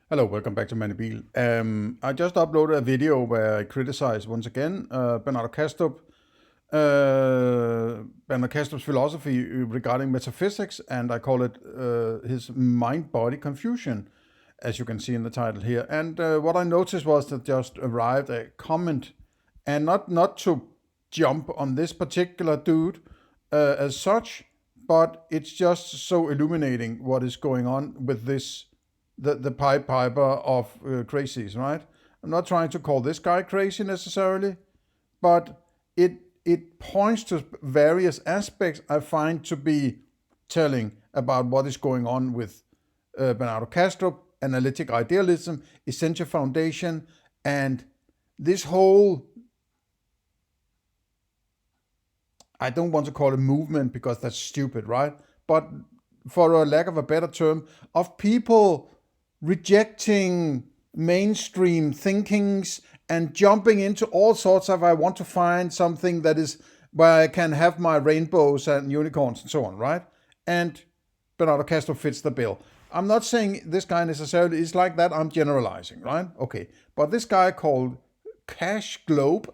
Hello, welcome back to Manibil. I just uploaded a video where I criticize once again Bernardo Kastrup, Bernardo Kastrup's philosophy regarding metaphysics, and I call it his mind-body confusion, as you can see in the title here. And what I noticed was that just arrived a comment, and not to jump on this particular dude as such, but it's just so illuminating what is going on with this the Pied Piper of crazies, right? I'm not trying to call this guy crazy necessarily, but it points to various aspects I find to be telling about what is going on with Bernardo Kastrup, Analytic Idealism, Essential Foundation, and this whole, I don't want to call it movement because that's stupid, right? But for a lack of a better term, of people rejecting mainstream thinkings and jumping into all sorts of, I want to find something that is where I can have my rainbows and unicorns and so on, right? And Bernardo Castro fits the bill. I'm not saying this guy necessarily is like that. I'm generalizing, right? Okay. But this guy called Cash Globe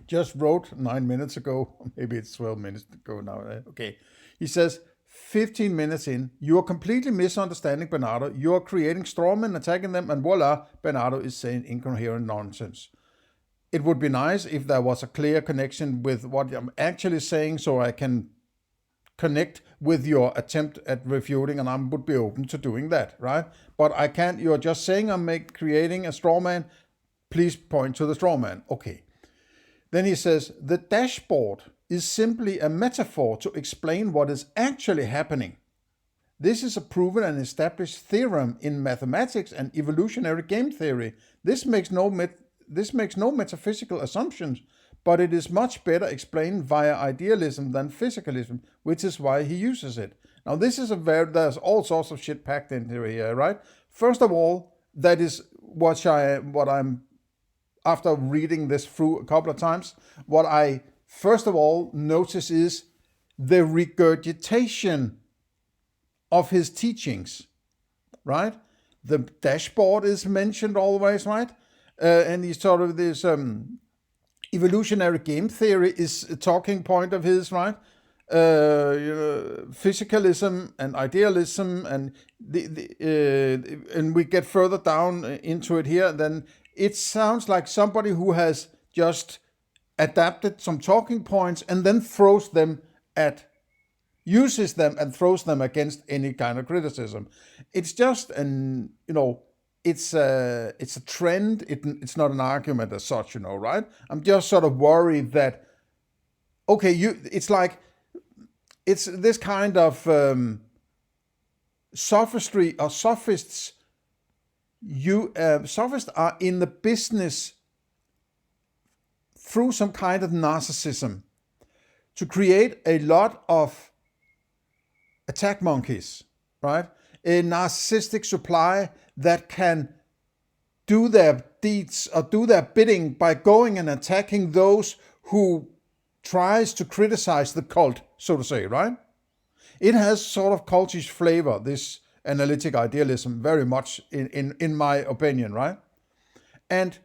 just wrote 9 minutes ago, maybe it's 12 minutes ago now. Okay. He says, 15 minutes in, you are completely misunderstanding Bernardo. You are creating strawmen, attacking them, and voila, Bernardo is saying incoherent nonsense. It would be nice if there was a clear connection with what I'm actually saying so I can connect with your attempt at refuting, and I would be open to doing that, right? But I can't. You're just saying I'm creating a straw man. Please point to the straw man. Okay. Then he says, the dashboard is simply a metaphor to explain what is actually happening. This is a proven and established theorem in mathematics and evolutionary game theory. This makes no metaphysical assumptions, but it is much better explained via idealism than physicalism, which is why he uses it. Now, this is there's all sorts of shit packed into here, right? First of all, that is what I'm, after reading this through a couple of times, what I first of all notice is the regurgitation of his teachings, right? The dashboard is mentioned always, right? And he's sort of this evolutionary game theory is a talking point of his, right? Physicalism and idealism, and and we get further down into it here, then it sounds like somebody who has just adapted some talking points and then uses them and throws them against any kind of criticism. It's just it's a trend. It's not an argument as such, right? I'm just sort of worried that, okay, it's this kind of sophistry or sophists. Sophists are in the business through some kind of narcissism to create a lot of attack monkeys, right? A narcissistic supply that can do their deeds or do their bidding by going and attacking those who tries to criticize the cult, so to say, right? It has sort of cultish flavor, this analytic idealism, very much in my opinion, right? And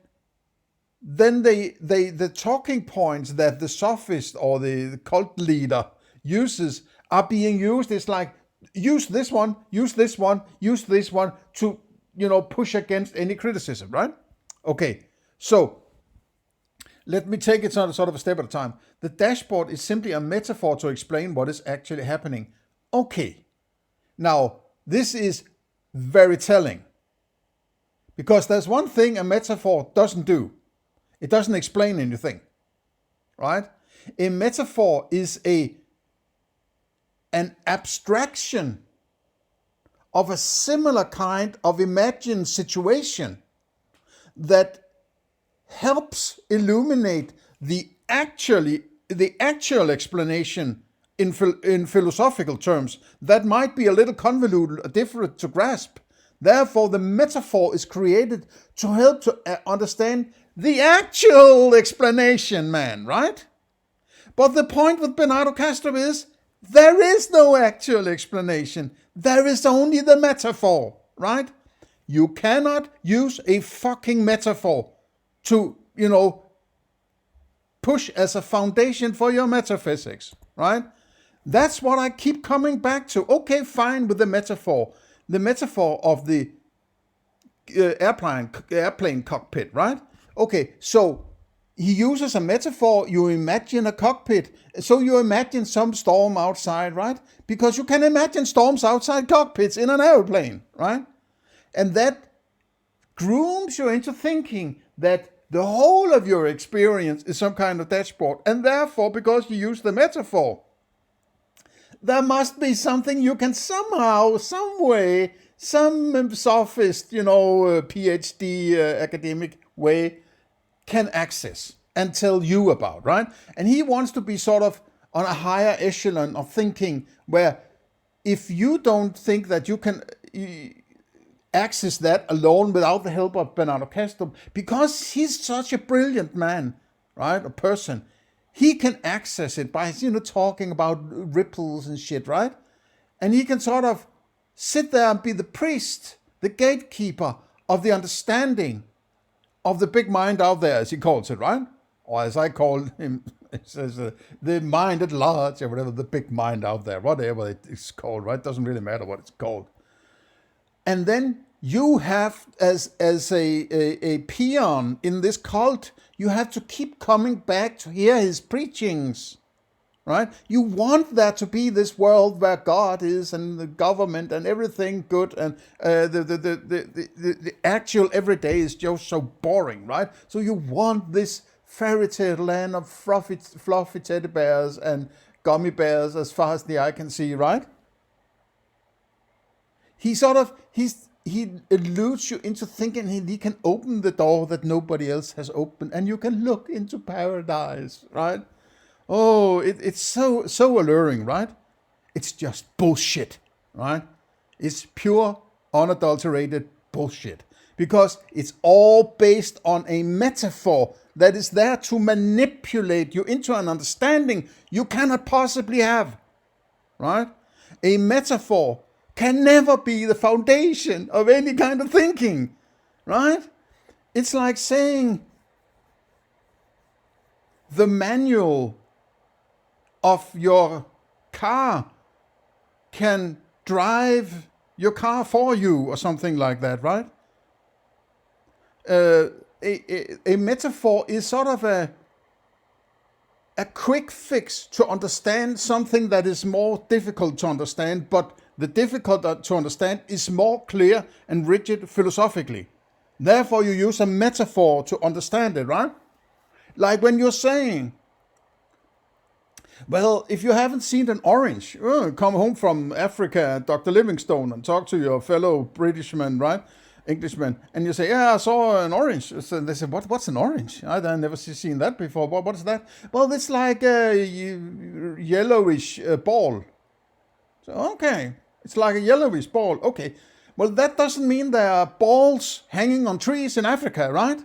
then the talking points that the sophist or the cult leader uses are being used. It's like, use this one, use this one, use this one to, push against any criticism, right? Okay, so let me take it sort of a step at a time. The dashboard is simply a metaphor to explain what is actually happening. Okay, now this is very telling, because there's one thing a metaphor doesn't do. It doesn't explain anything, right? A metaphor is an abstraction of a similar kind of imagined situation that helps illuminate the actual explanation in philosophical terms that might be a little convoluted or difficult to grasp. Therefore, the metaphor is created to help to understand the actual explanation, man, right? But the point with Bernardo Kastrup is there is no actual explanation. There is only the metaphor, right? You cannot use a fucking metaphor to, push as a foundation for your metaphysics, right? That's what I keep coming back to. Okay, fine with the metaphor. The metaphor of the airplane cockpit, right? Okay, so he uses a metaphor. You imagine a cockpit. So you imagine some storm outside, right? Because you can imagine storms outside cockpits in an airplane, right? And that grooms you into thinking that the whole of your experience is some kind of dashboard. And therefore, because you use the metaphor, there must be something you can somehow, some way, some sophist, PhD academic way can access and tell you about, right? And he wants to be sort of on a higher echelon of thinking where if you don't think that you can access that alone without the help of Bernardo Kastrup, because he's such a brilliant man, right? A person. He can access it by, talking about ripples and shit, right? And he can sort of sit there and be the priest, the gatekeeper of the understanding of the big mind out there, as he calls it, right? Or as I call him, it says the mind at large, or whatever, the big mind out there, whatever it's called, right? Doesn't really matter what it's called. And then you have, as a peon in this cult, you have to keep coming back to hear his preachings, right? You want there to be this world where God is and the government and everything good, and the actual everyday is just so boring, right? So you want this fairy tale land of fluffy teddy bears and gummy bears as far as the eye can see, right? He eludes you into thinking he can open the door that nobody else has opened, and you can look into paradise, right? Oh, it's so alluring, right? It's just bullshit, right? It's pure, unadulterated bullshit. Because it's all based on a metaphor that is there to manipulate you into an understanding you cannot possibly have, right? A metaphor can never be the foundation of any kind of thinking, right? It's like saying the manual of your car can drive your car for you or something like that, right? A metaphor is sort of a quick fix to understand something that is more difficult to understand, but the difficult to understand is more clear and rigid philosophically. Therefore, you use a metaphor to understand it, right? Like when you're saying, well, if you haven't seen an orange, come home from Africa, Dr. Livingstone, and talk to your fellow Britishman, right? Englishman, and you say, yeah, I saw an orange. So they say, what's an orange? I've never seen that before. What is that? Well, it's like a yellowish ball. So, okay, it's like a yellowish ball. Okay, well, that doesn't mean there are balls hanging on trees in Africa, right?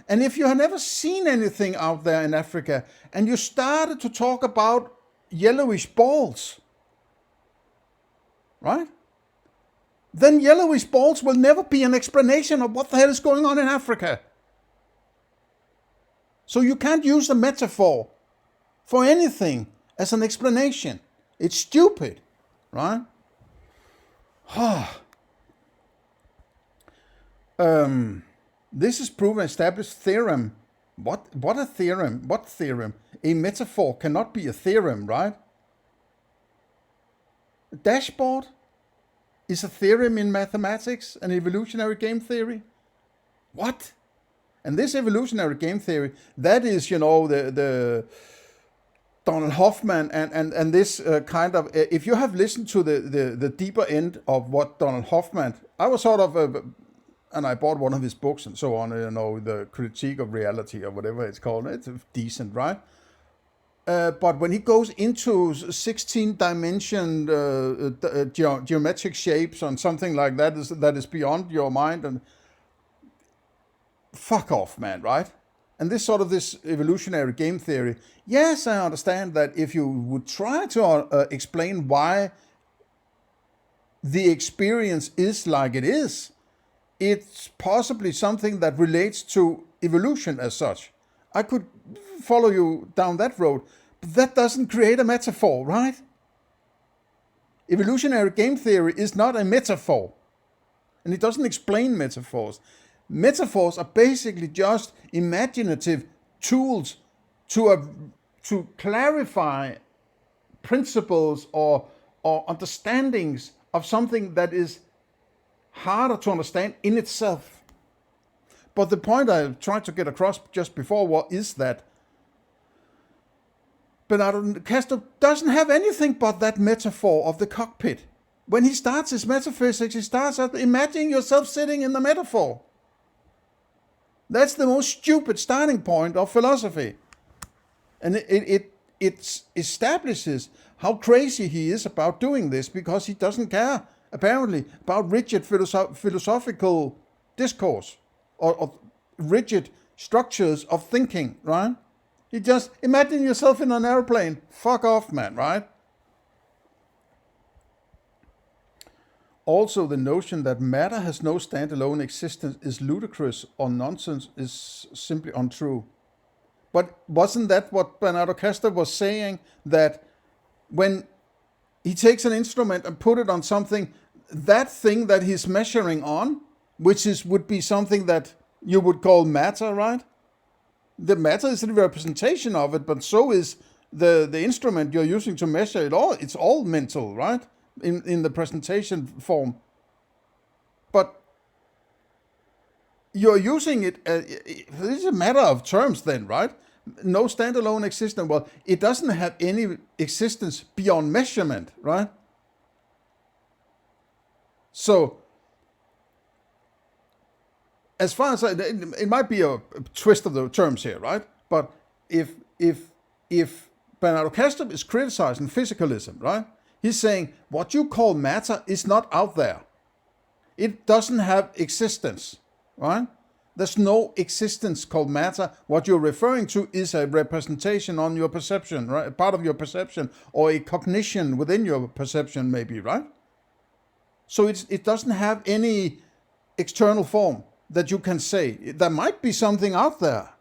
And if you have never seen anything out there in Africa, and you started to talk about yellowish balls, right? Then yellowish balls will never be an explanation of what the hell is going on in Africa. So you can't use a metaphor for anything as an explanation. It's stupid, right? This is proven established theorem. What a theorem? What theorem? A metaphor cannot be a theorem, right? A dashboard is a theorem in mathematics, an evolutionary game theory. What? And this evolutionary game theory, that is, the Donald Hoffman and this kind of, if you have listened to the deeper end of what Donald Hoffman, I was sort of, and I bought one of his books and so on, the Critique of Reality or whatever it's called. It's decent, right? But when he goes into 16-dimension geometric shapes and something like that is beyond your mind, and fuck off, man, right? And this evolutionary game theory, yes, I understand that if you would try to explain why the experience is like it is. It's possibly something that relates to evolution as such. I could follow you down that road, but that doesn't create a metaphor, right? Evolutionary game theory is not a metaphor, and it doesn't explain metaphors. Metaphors are basically just imaginative tools to clarify principles or understandings of something that is harder to understand in itself. But the point I tried to get across just before is that Bernardo Kastrup doesn't have anything but that metaphor of the cockpit. When he starts his metaphysics, he starts out imagining yourself sitting in the metaphor. That's the most stupid starting point of philosophy. And it establishes how crazy he is about doing this, because he doesn't care, apparently, about rigid philosophical discourse or rigid structures of thinking, right? You just imagine yourself in an airplane. Fuck off, man, right? Also, the notion that matter has no standalone existence is ludicrous or nonsense is simply untrue. But wasn't that what Bernardo Kastrup was saying? That when he takes an instrument and put it on something, that thing that he's measuring on, which would be something that you would call matter, right? The matter is the representation of it, but so is the instrument you're using to measure it all. It's all mental, right? In the presentation form. But you're using it, this is a matter of terms then, right? No standalone existence. Well, it doesn't have any existence beyond measurement, right? So, as far as it might be a twist of the terms here, right? But if Bernardo Kastrup is criticizing physicalism, right? He's saying what you call matter is not out there. It doesn't have existence, right? There's no existence called matter. What you're referring to is a representation on your perception, right? A part of your perception, or a cognition within your perception, maybe, right? So it doesn't have any external form that you can say. There might be something out there.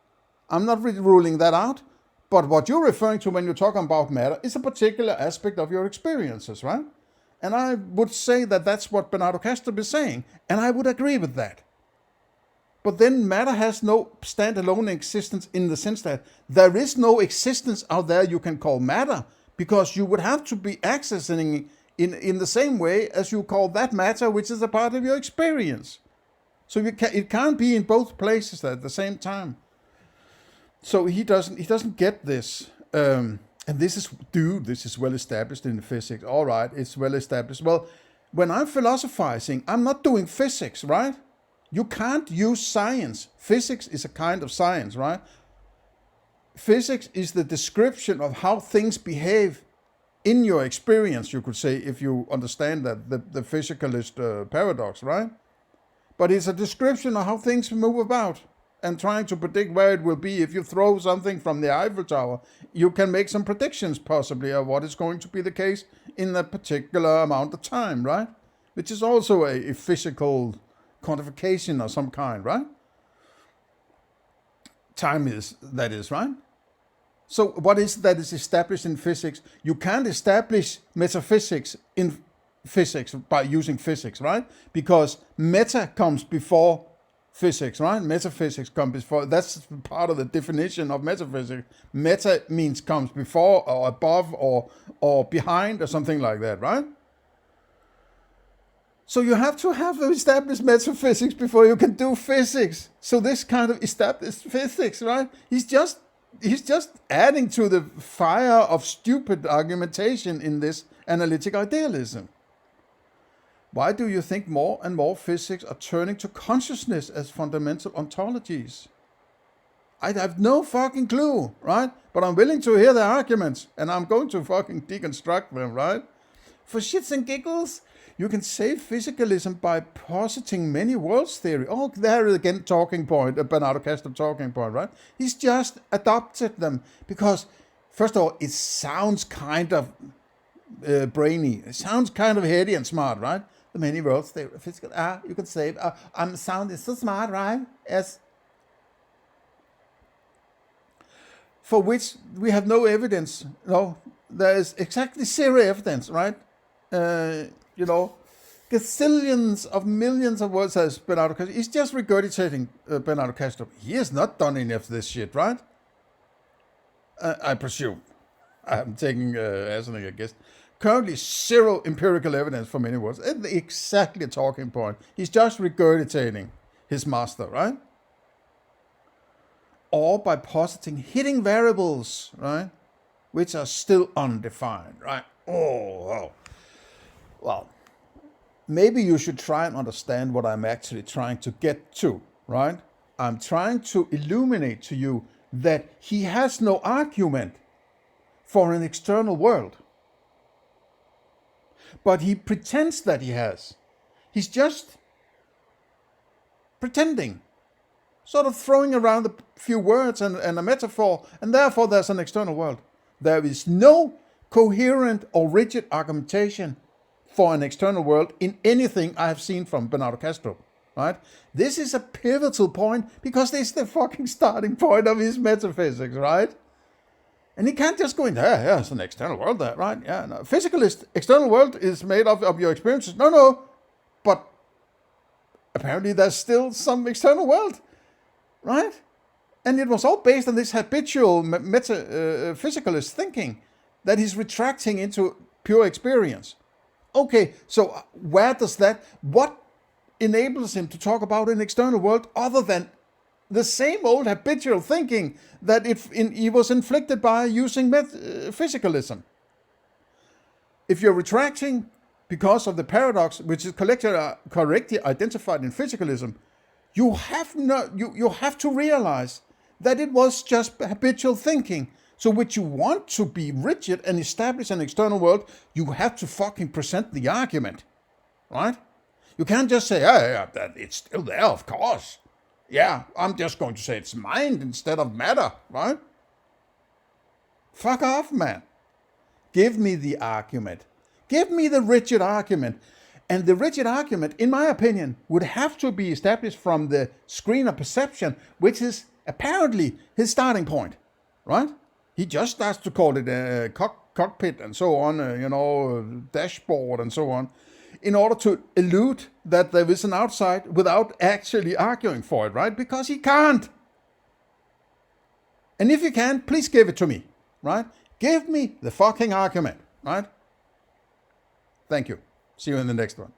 I'm not really ruling that out. But what you're referring to when you're talking about matter is a particular aspect of your experiences, right? And I would say that that's what Bernardo Kastrup is saying, and I would agree with that. But then matter has no standalone existence in the sense that there is no existence out there you can call matter, because you would have to be accessing in the same way as you call that matter, which is a part of your experience. So it can't be in both places at the same time. So he doesn't get this, and this is well established in physics. All right, it's well established. Well, when I'm philosophizing, I'm not doing physics, right? You can't use science. Physics is a kind of science, right? Physics is the description of how things behave in your experience, you could say, if you understand that the physicalist paradox, right? But it's a description of how things move about, and trying to predict where it will be. If you throw something from the Eiffel Tower, you can make some predictions possibly of what is going to be the case in a particular amount of time, right? Which is also a physical quantification of some kind, right? Time is, right? So what is that is established in physics? You can't establish metaphysics in physics by using physics, right? Because meta comes before physics, right? Metaphysics comes before. That's part of the definition of metaphysics. Meta means comes before or above or behind or something like that, right? So you have to have established metaphysics before you can do physics. So this kind of established physics, right? He's just adding to the fire of stupid argumentation in this analytic idealism. Why do you think more and more physics are turning to consciousness as fundamental ontologies? I have no fucking clue, right? But I'm willing to hear the arguments, and I'm going to fucking deconstruct them, right? For shits and giggles, you can save physicalism by positing many worlds theory. Oh, there again, talking point, a Bernardo Kastrup talking point, right? He's just adopted them because, first of all, it sounds kind of brainy. It sounds kind of heady and smart, right? The many worlds, they physical. You can say, I'm sounding so smart, right? Yes. For which we have no evidence. No, there is exactly zero evidence, right? Gazillions of millions of words as Bernardo Kastrup. He's just regurgitating Bernardo Kastrup. He has not done any of this shit, right? I presume. I'm taking as a guess. Currently, zero empirical evidence for many words. Exactly a talking point. He's just regurgitating his master, right? Or by positing hidden variables, right? Which are still undefined, right? Well, maybe you should try and understand what I'm actually trying to get to, right? I'm trying to illuminate to you that he has no argument for an external world. But he pretends that he has. He's just pretending, sort of throwing around a few words and a metaphor, and therefore there's an external world. There is no coherent or rigid argumentation for an external world in anything I have seen from Bernardo Kastrup, right? This is a pivotal point because this is the fucking starting point of his metaphysics, right? And he can't just go in there, yeah, it's an external world there, right? Yeah, no. Physicalist, external world is made of your experiences. No, but apparently there's still some external world, right? And it was all based on this habitual physicalist thinking that he's retracting into pure experience. Okay, so what enables him to talk about an external world other than the same old habitual thinking that he was inflicted by using physicalism? If you're retracting because of the paradox, which is correctly identified in physicalism, you have to realize that it was just habitual thinking. So which you want to be rigid and establish an external world, you have to fucking present the argument, right? You can't just say, yeah, it's still there, of course. Yeah, I'm just going to say it's mind instead of matter, right? Fuck off, man. Give me the argument. Give me the rigid argument. And the rigid argument, in my opinion, would have to be established from the screen of perception, which is apparently his starting point, right? He just starts to call it a cockpit and so on, dashboard and so on, in order to elude that there is an outside without actually arguing for it, right? Because he can't. And if you can, please give it to me, right? Give me the fucking argument, right? Thank you. See you in the next one.